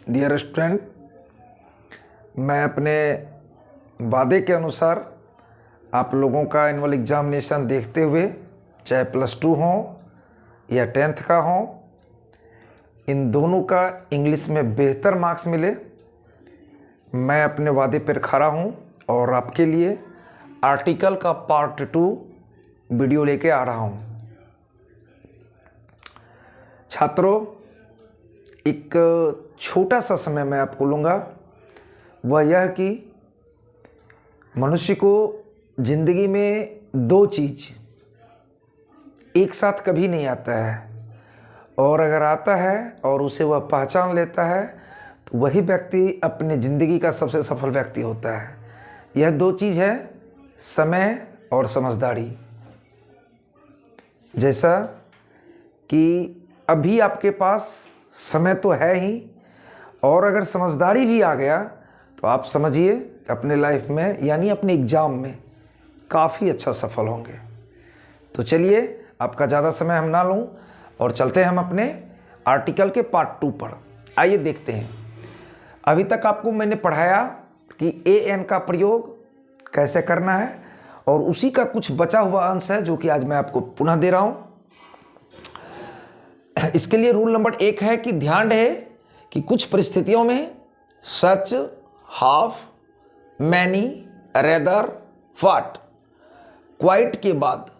Dear student, मैं अपने वादे के अनुसार आप लोगों का एनुअल एग्जामिनेशन देखते हुए, चाहे +2 हो या 10th का हो, इन दोनों का इंग्लिश में बेहतर मार्क्स मिले, मैं अपने वादे पर खड़ा हूं और आपके लिए आर्टिकल का पार्ट 2 वीडियो लेके आ रहा हूं। छात्रों, एक छोटा सा समय मैं आपको लूँगा, वह यह कि मनुष्य को ज़िंदगी में 2 चीज़ एक साथ कभी नहीं आता है, और अगर आता है और उसे वह पहचान लेता है तो वही व्यक्ति अपने ज़िंदगी का सबसे सफल व्यक्ति होता है। यह 2 चीज़ है, समय और समझदारी। जैसा कि अभी आपके पास समय तो है ही, और अगर समझदारी भी आ गया तो आप समझिए अपने लाइफ में यानी अपने एग्ज़ाम में काफ़ी अच्छा सफल होंगे। तो चलिए, आपका ज़्यादा समय हम ना लूँ और चलते हैं हम अपने आर्टिकल के पार्ट 2 पर। आइए देखते हैं। अभी तक आपको मैंने पढ़ाया कि an का प्रयोग कैसे करना है, और उसी का कुछ बचा हुआ अंश है जो कि आज मैं आपको पुनः दे रहा हूँ। इसके लिए रूल नंबर 1 है कि ध्यान रहे कि कुछ परिस्थितियों में such, half, many, rather, what, quite के बाद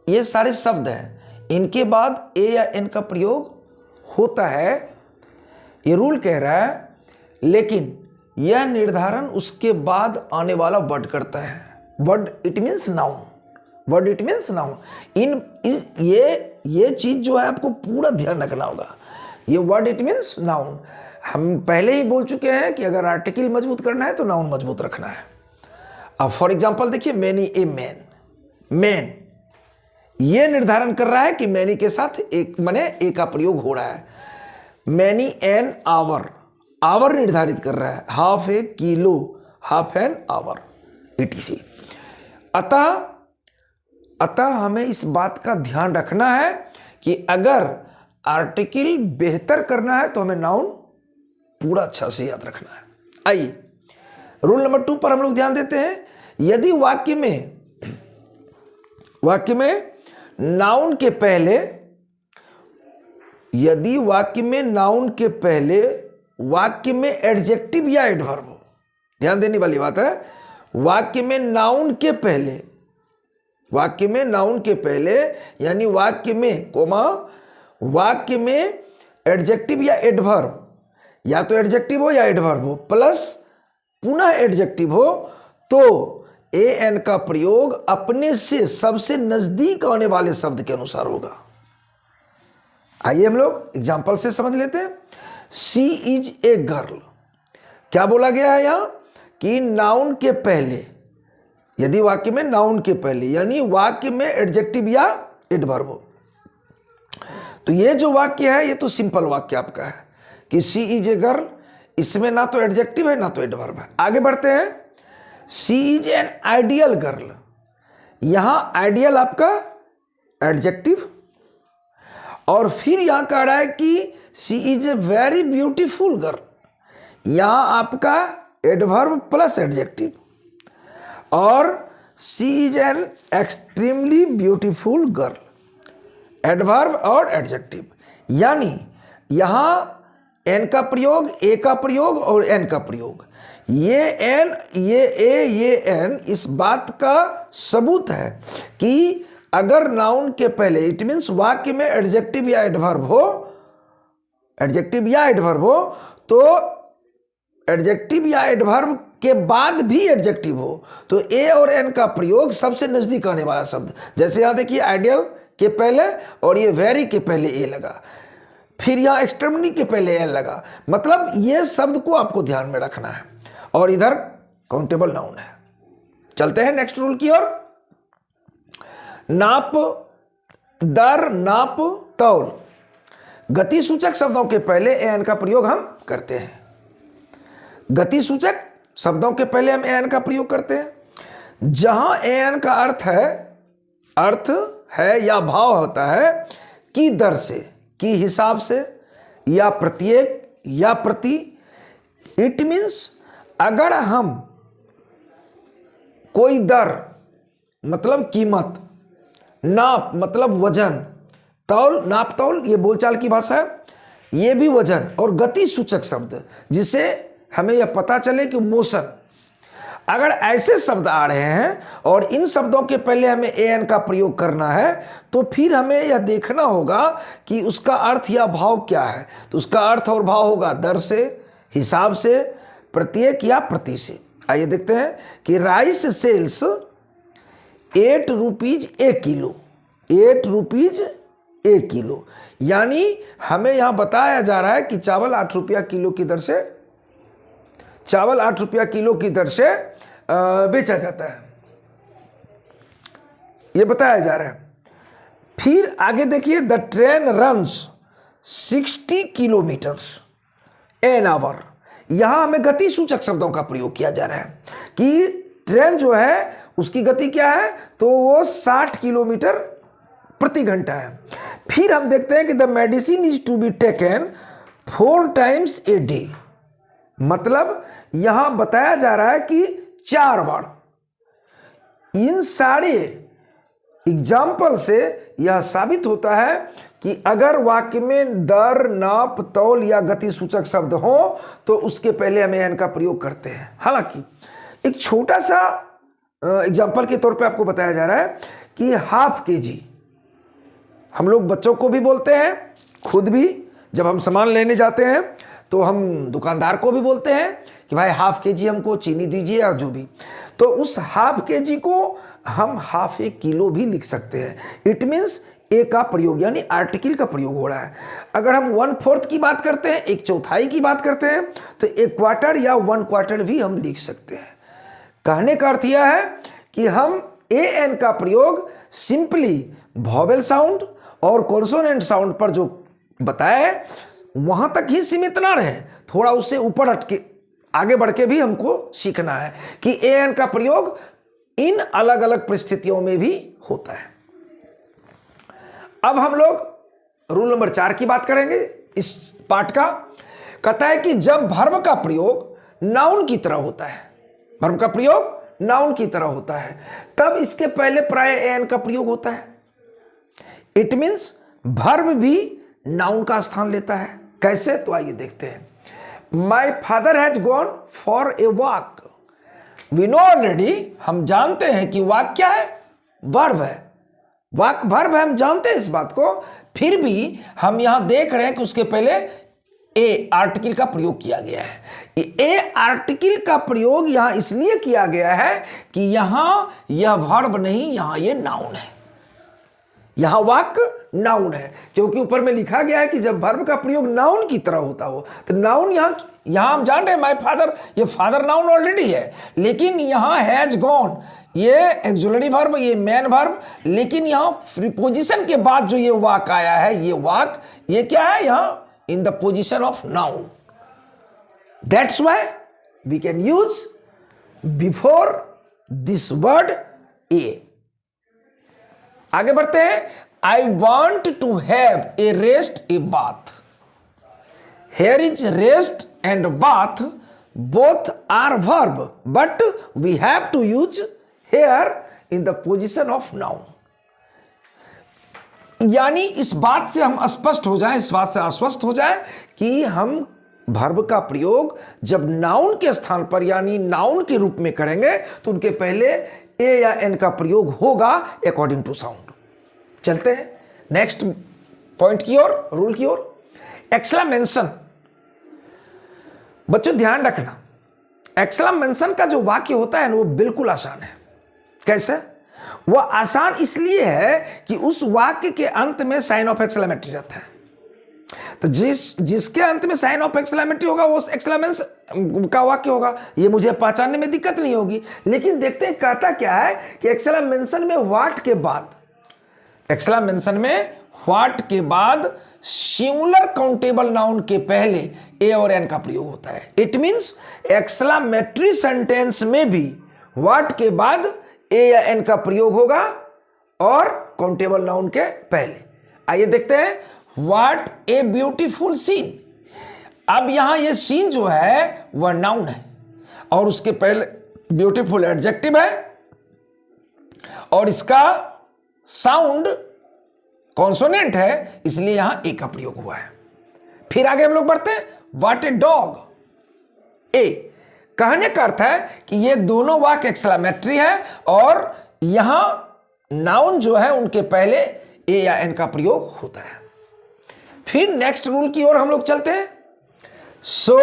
ये सारे शब्द हैं, इनके बाद ए या एन का प्रयोग होता है, ये रूल कह रहा है। लेकिन यह निर्धारण उसके बाद आने वाला वर्ड करता है। Word it means noun, word it means noun. ये चीज जो है आपको पूरा ध्यान रखना होगा। ये वर्ड इट मीन्स नाउन। हम पहले ही बोल चुके हैं कि अगर आर्टिकल मजबूत करना है तो नाउन मजबूत रखना है। अब फॉर एग्जांपल देखिए, मैनी ए मैन। मैन ये निर्धारण कर रहा है कि मैनी के साथ एक माने ए का प्रयोग हो रहा है। मैनी एन आवर, आवर निर्धारित कर रहा है। Half A kilo, half an hour, etc। अतः हमें इस बात का ध्यान रखना है कि अगर आर्टिकल बेहतर करना है तो हमें नाउन पूरा अच्छा से याद रखना है। आइए रूल नंबर 2 पर हम लोग ध्यान देते हैं। यदि वाक्य में नाउन के पहले, यदि वाक्य में नाउन के पहले वाक्य में एडजेक्टिव या एडवर्ब हो, ध्यान देने वाली बात है। वाक्य में नाउन के पहले, वाक्य में नाउन के पहले यानी वाक्य में कोमा, वाक्य में एडजेक्टिव या एडवर्ब, या तो एडजेक्टिव हो या एडवर्ब हो प्लस पुनः एडजेक्टिव हो, तो ए एन का प्रयोग अपने से सबसे नजदीक आने वाले शब्द के अनुसार होगा। आइए हम लोग एग्जाम्पल से समझ लेते हैं। शी इज ए गर्ल, क्या बोला गया है यहां कि नाउन के पहले, यदि वाक्य में नाउन के पहले यानी वाक्य में एडजेक्टिव या एडवर्ब हो, तो ये जो वाक्य है ये तो सिंपल वाक्य आपका है कि शी इज ए गर्ल। इसमें ना तो एडजेक्टिव है ना तो एडवर्ब है। आगे बढ़ते हैं। She is an ideal girl, यहां आइडियल आपका एडजेक्टिव, और फिर यहां कह रहा है कि she is a very beautiful girl, यहां आपका एडवर्ब प्लस एडजेक्टिव, और she is an extremely beautiful girl, adverb और एडजेक्टिव। यानी यहां एन का प्रयोग, ए का प्रयोग और एन का प्रयोग। ये एन, ये ए, ये एन इस बात का सबूत है कि अगर नाउन के पहले, इट मीन्स वाक्य में एडजेक्टिव या एडवर्ब हो, एडजेक्टिव या एडवर्ब हो, तो एडजेक्टिव या एडवर्ब के बाद भी एडजेक्टिव हो तो ए और एन का प्रयोग सबसे नजदीक आने वाला शब्द। जैसे यहां देखिए, आइडियल के पहले और ये वेरी के पहले ए लगा, फिर यहां एक्सट्रीमली के पहले एन लगा, मतलब ये शब्द को आपको ध्यान में रखना है, और इधर काउंटेबल नाउन है। चलते हैं नेक्स्ट रूल की ओर। नाप, दर, नाप, तौल, गति सूचक शब्दों के पहले एन का प्रयोग हम करते हैं। गति सूचक शब्दों के पहले हम एन का प्रयोग करते हैं। जहां एन का अर्थ है या भाव होता है की दर से, की हिसाब से, या प्रत्येक, या प्रति, इट मीन्स अगर हम कोई दर मतलब कीमत, नाप मतलब वजन, तौल नाप तौल ये बोलचाल की भाषा है, ये भी वजन, और गति सूचक शब्द जिसे हमें यह पता चले कि मोशन, अगर ऐसे शब्द आ रहे हैं और इन शब्दों के पहले हमें एन का प्रयोग करना है तो फिर हमें यह देखना होगा कि उसका अर्थ या भाव क्या है। तो उसका अर्थ और भाव होगा दर से, हिसाब से, प्रत्येक या प्रति से। आइए देखते हैं कि राइस सेल्स 8 रुपीज एक किलो, 8 रुपीज एक किलो, यानी हमें यहां बताया जा रहा है कि चावल 8 रुपया किलो की दर से, चावल 8 रुपया किलो की दर से बेचा जाता है, यह बताया जा रहा है। फिर आगे देखिए, the train runs 60 kilometres an hour, यहां हमें गति सूचक शब्दों का प्रयोग किया जा रहा है कि ट्रेन जो है उसकी गति क्या है, तो वो 60 किलोमीटर प्रति घंटा है। फिर हम देखते हैं कि the medicine is to be taken 4 times a day, मतलब यहां बताया जा रहा है कि 4 बार। इन सारे एग्जाम्पल से यह साबित होता है कि अगर वाक्य में दर, नाप, तौल या गति सूचक शब्द हो तो उसके पहले हमें एन का प्रयोग करते हैं। हालांकि एक छोटा सा एग्जाम्पल के तौर पे आपको बताया जा रहा है कि हाफ केजी हम लोग बच्चों को भी बोलते हैं, खुद भी जब हम सामान लेने जाते हैं तो हम दुकानदार को भी बोलते हैं कि भाई हाफ केजी हमको चीनी दीजिए या जो भी, तो उस हाफ केजी को हम हाफ ए किलो भी लिख सकते हैं। इट मीन्स ए का प्रयोग यानी आर्टिकल का प्रयोग हो रहा है। अगर हम 1/4 की बात करते हैं, 1/4 की बात करते हैं, तो 1/4 या 1/4 भी हम लिख सकते हैं। कहने का अर्थ यह है कि हम ए एन का प्रयोग सिंपली वॉवेल साउंड और कॉन्सोनेंट साउंड पर जो बताया है वहां तक ही सीमित ना रहे, थोड़ा उससे ऊपर हटके आगे बढ़ के भी हमको सीखना है कि ए एन का प्रयोग इन अलग अलग परिस्थितियों में भी होता है। अब हम लोग रूल नंबर 4 की बात करेंगे इस पार्ट का। कहता है कि जब वर्ब का प्रयोग नाउन की तरह होता है, वर्ब का प्रयोग नाउन की तरह होता है, तब इसके पहले प्राय एन का प्रयोग होता है। इट मीन्स वर्ब भी नाउन का स्थान लेता है। कैसे, तो आइए देखते हैं। My father has gone for a walk, we know already, हम जानते हैं कि वॉक क्या है, वर्ब है, वॉक वर्ब है, हम जानते हैं इस बात को। फिर भी हम यहां देख रहे हैं कि उसके पहले ए आर्टिकल का प्रयोग किया गया है। ए आर्टिकल का प्रयोग यहां इसलिए किया गया है कि यहां यह वर्ब नहीं, यहां यह नाउन है, यहां वाक नाउन है, क्योंकि ऊपर में लिखा गया है कि जब वर्ब का प्रयोग नाउन की तरह होता हो तो नाउन यहां हम जान रहे हैं माय फादर, ये फादर नाउन ऑलरेडी है, लेकिन यहां हैज गॉन ये एक्सुलरी वर्ब, ये मेन वर्ब, लेकिन यहां प्रीपोजिशन के बाद जो ये वाक आया है, ये वाक ये क्या है, यहां in the position of noun. That's why we can use before this word a. आगे बढ़ते हैं। I want to have a rest, a bath. Here is rest and bath, both are verb, but we have to use here in the position of noun. यानी इस बात से हम स्पष्ट हो जाएं, इस बात से आश्वस्त हो जाएं कि हम वर्ब का प्रयोग जब नाउन के स्थान पर यानी नाउन के रूप में करेंगे तो उनके पहले ए या एन का प्रयोग होगा अकॉर्डिंग टू साउंड। चलते हैं नेक्स्ट पॉइंट की ओर, रूल की ओर। एक्सक्लेमेशन, बच्चों ध्यान रखना, एक्सक्लेमेशन का जो वाक्य होता है ना वो बिल्कुल आसान है। कैसे? वह आसान इसलिए है कि उस वाक्य के अंत में साइन ऑफ एक्सक्लेमेटरी रहता है। तो जिसके अंत में साइन ऑफ एक्सक्लेमेटरी होगा वो एक्सक्लेमेशन का वाक्य होगा, ये मुझे पहचानने में दिक्कत नहीं होगी। लेकिन देखते हैं कहता क्या है कि एक्सक्लेमेशन में व्हाट के बाद, एक्सक्लेमेशन में व्हाट के बाद सिंगुलर काउंटेबल नाउन के पहले ए और एन का प्रयोग होता है। इट मींस एक्सक्लेमेटरी सेंटेंस में भी व्हाट के बाद ए या एन का प्रयोग होगा और काउंटेबल नाउन के पहले। आइए देखते हैं। व्हाट ए ब्यूटीफुल सीन, अब यहां ये सीन जो है वह नाउन है और उसके पहले ब्यूटीफुल एडजेक्टिव है और इसका साउंड कॉन्सोनेंट है, इसलिए यहां ए का प्रयोग हुआ है। फिर आगे हम लोग बढ़ते हैं। What a dog. ए कहने का अर्थ है कि ये दोनों वाक्य एक्सक्लेमेटरी है और यहां नाउन जो है उनके पहले ए या एन का प्रयोग होता है। फिर नेक्स्ट रूल की ओर हम लोग चलते हैं। So,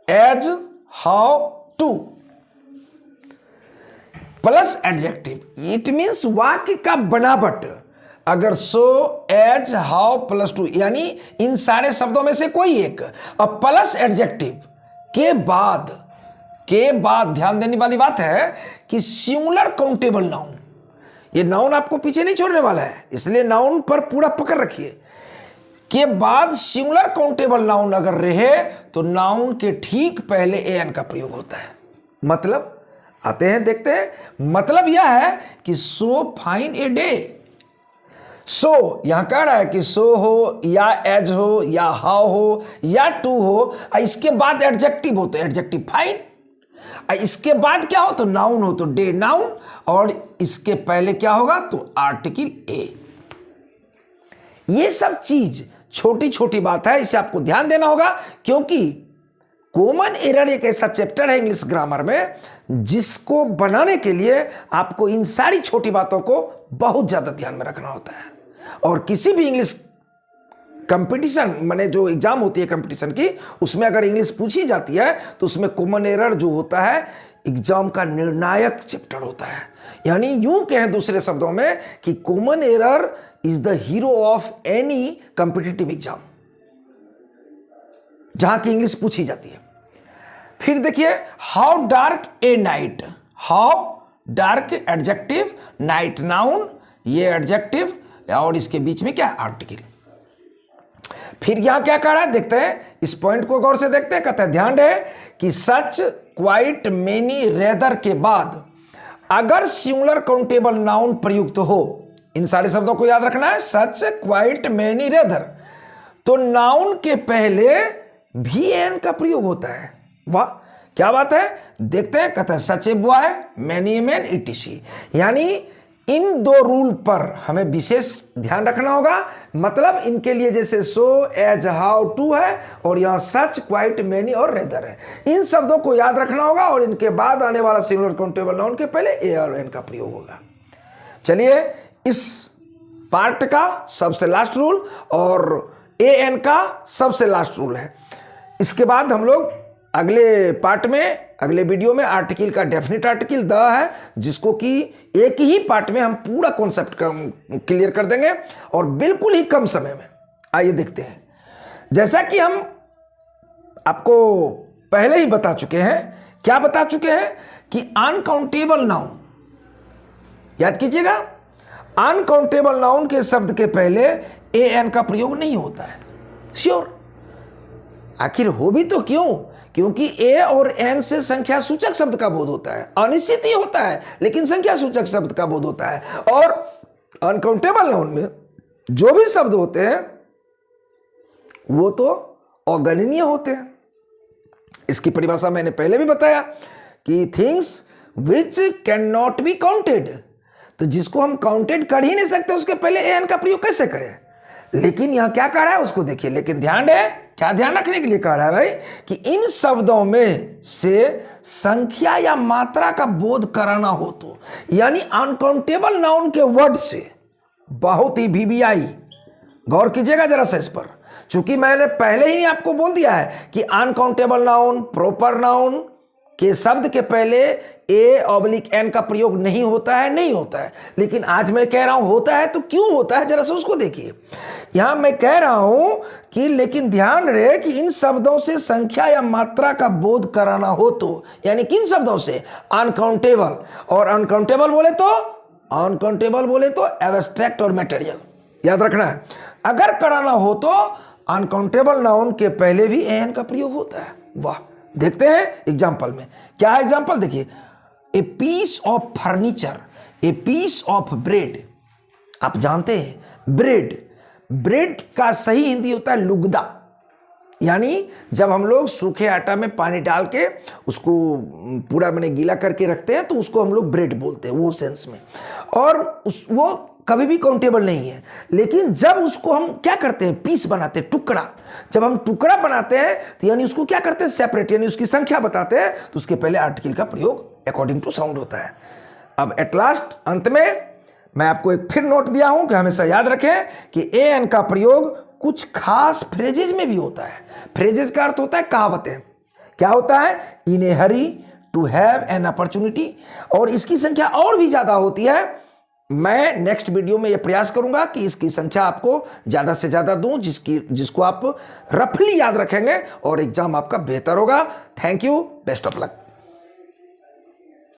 as, how, to plus adjective. It means वाक्य का बनावट अगर so, as, how plus to यानी इन सारे शब्दों में से कोई एक और प्लस एडजेक्टिव के बाद ध्यान देने वाली बात है कि सिंगुलर काउंटेबल नाउन, ये नाउन आपको पीछे नहीं छोड़ने वाला है, इसलिए नाउन पर पूरा पकड़ रखिए। के बाद सिंगुलर काउंटेबल नाउन अगर रहे तो नाउन के ठीक पहले ए एन का प्रयोग होता है। मतलब आते हैं देखते हैं। मतलब यह है कि सो फाइन ए डे। सो यहां कह रहा है कि सो हो या एज हो या हाउ हो या टू हो, इसके बाद एडजेक्टिव हो तो एडजेक्टिव फाइन, इसके बाद क्या हो तो नाउन हो तो डे नाउन, और इसके पहले क्या होगा तो आर्टिकल ए। ये सब चीज छोटी छोटी बात है, इसे आपको ध्यान देना होगा क्योंकि कॉमन एरर एक ऐसा चैप्टर है इंग्लिश ग्रामर में जिसको बनाने के लिए आपको इन सारी छोटी बातों को बहुत ज्यादा ध्यान में रखना होता है। और किसी भी इंग्लिश कंपटीशन माने जो एग्जाम होती है कंपटीशन की, उसमें अगर इंग्लिश पूछी जाती है तो उसमें कॉमन एरर जो होता है एग्जाम का निर्णायक चैप्टर होता है। यानी यूं कहें दूसरे शब्दों में कि common error is the hero of any competitive exam जहां की इंग्लिश पूछी जाती है। फिर देखिए how dark A night. How dark adjective, night noun, ये एडजेक्टिव और इसके बीच में क्या आर्टिकल। फिर यहां क्या कह रहा है देखते हैं, इस पॉइंट को गौर से देखते हैं। कहते हैं ध्यान रहे कि सच, क्वाइट, मेनी, रेदर के बाद अगर सिंगुलर काउंटेबल नाउन प्रयुक्त हो, इन सारे शब्दों को याद रखना है, सच, क्वाइट, मेनी, रेदर, तो नाउन के पहले भी एन का प्रयोग होता है। वाह क्या बात है, देखते हैं। कहते हैं such a boy, many a man, etc. यानी इन दो रूल पर हमें विशेष ध्यान रखना होगा। मतलब इनके लिए जैसे सो, एज, हाउ, टू है और यहां सच, क्वाइट, मेनी और रेदर है, इन शब्दों को याद रखना होगा और इनके बाद आने वाला सिंगुलर काउंटेबल नाउन के पहले ए और एन का प्रयोग होगा। चलिए इस पार्ट का सबसे लास्ट रूल और ए एन का सबसे लास्ट रूल है। इसके बाद हम लोग अगले पार्ट में, अगले वीडियो में आर्टिकल का डेफिनेट आर्टिकल द है, जिसको कि एक ही पार्ट में हम पूरा कॉन्सेप्ट क्लियर कर देंगे और बिल्कुल ही कम समय में। आइए देखते हैं। जैसा कि हम आपको पहले ही बता चुके हैं, क्या बता चुके हैं कि अनकाउंटेबल नाउन, याद कीजिएगा, अनकाउंटेबल नाउन के शब्द के पहले ए एन का प्रयोग नहीं होता है। श्योर, आखिर हो भी तो क्यों? क्योंकि ए और एन से संख्या सूचक शब्द का बोध होता है। अनिश्चित ही होता है लेकिन संख्या सूचक शब्द का बोध होता है। और अनकाउंटेबल नाउन में जो भी शब्द होते हैं वो तो अगणनीय होते हैं। इसकी परिभाषा मैंने पहले भी बताया कि things which can not be counted, तो जिसको हम काउंटेड कर ही नहीं सकते उसके पहले ए एन का प्रयोग कैसे करें। लेकिन यहां क्या कह रहा है उसको देखिए। लेकिन ध्यान है, क्या ध्यान रखने के लिए कह रहा है भाई कि इन शब्दों में से संख्या या मात्रा का बोध कराना हो तो, यानी अनकाउंटेबल नाउन के वर्ड से बहुत ही वीवीआई, गौर कीजिएगा जरा सा इस पर, चूंकि मैंने पहले ही आपको बोल दिया है कि अनकाउंटेबल नाउन, प्रोपर नाउन के शब्द के पहले ए ऑब्लिक एन का प्रयोग नहीं होता है, नहीं होता है। लेकिन आज मैं कह रहा हूं होता है, तो क्यों होता है जरा सा उसको देखिए। यहां मैं कह रहा हूं कि लेकिन ध्यान रहे कि इन शब्दों से संख्या या मात्रा का बोध कराना हो तो, यानी किन शब्दों से, अनकाउंटेबल, और अनकाउंटेबल बोले तो एब्स्ट्रैक्ट और मटेरियल, याद रखना है। अगर कराना हो तो अनकाउंटेबल नाउन के पहले भी एन का प्रयोग होता है। वाह, देखते हैं एग्जाम्पल में क्या है। एग्जाम्पल देखिए, a piece of furniture, a piece of bread. आप जानते हैं ब्रेड का सही हिंदी होता है लुगदा, यानी जब हम लोग सूखे आटा में पानी डाल के उसको पूरा मैंने गीला करके रखते हैं तो उसको हम लोग ब्रेड बोलते हैं, वो सेंस में। और वो कभी भी काउंटेबल नहीं है। लेकिन जब उसको हम क्या करते हैं, पीस बनाते हैं, टुकड़ा, जब हम टुकड़ा बनाते हैं तो यानी उसको क्या करते हैं, सेपरेट, यानी उसकी संख्या बताते हैं, तो उसके पहले आर्टिकल का प्रयोग अकॉर्डिंग टू साउंड होता है। अब एट लास्ट अंत में मैं आपको एक फिर नोट दिया हूं कि हमेशा याद रखें कि एन का प्रयोग कुछ खास फ्रेजेज में भी होता है। फ्रेजेज का अर्थ होता है कहावतें। क्या होता है, इन ए हरी, टू हैव एन अपॉर्चुनिटी, और इसकी संख्या और भी ज्यादा होती है। मैं नेक्स्ट वीडियो में यह प्रयास करूंगा कि इसकी संख्या आपको ज्यादा से ज्यादा दूं, जिसको आप रफली याद रखेंगे और एग्जाम आपका बेहतर होगा। Thank you, best of luck.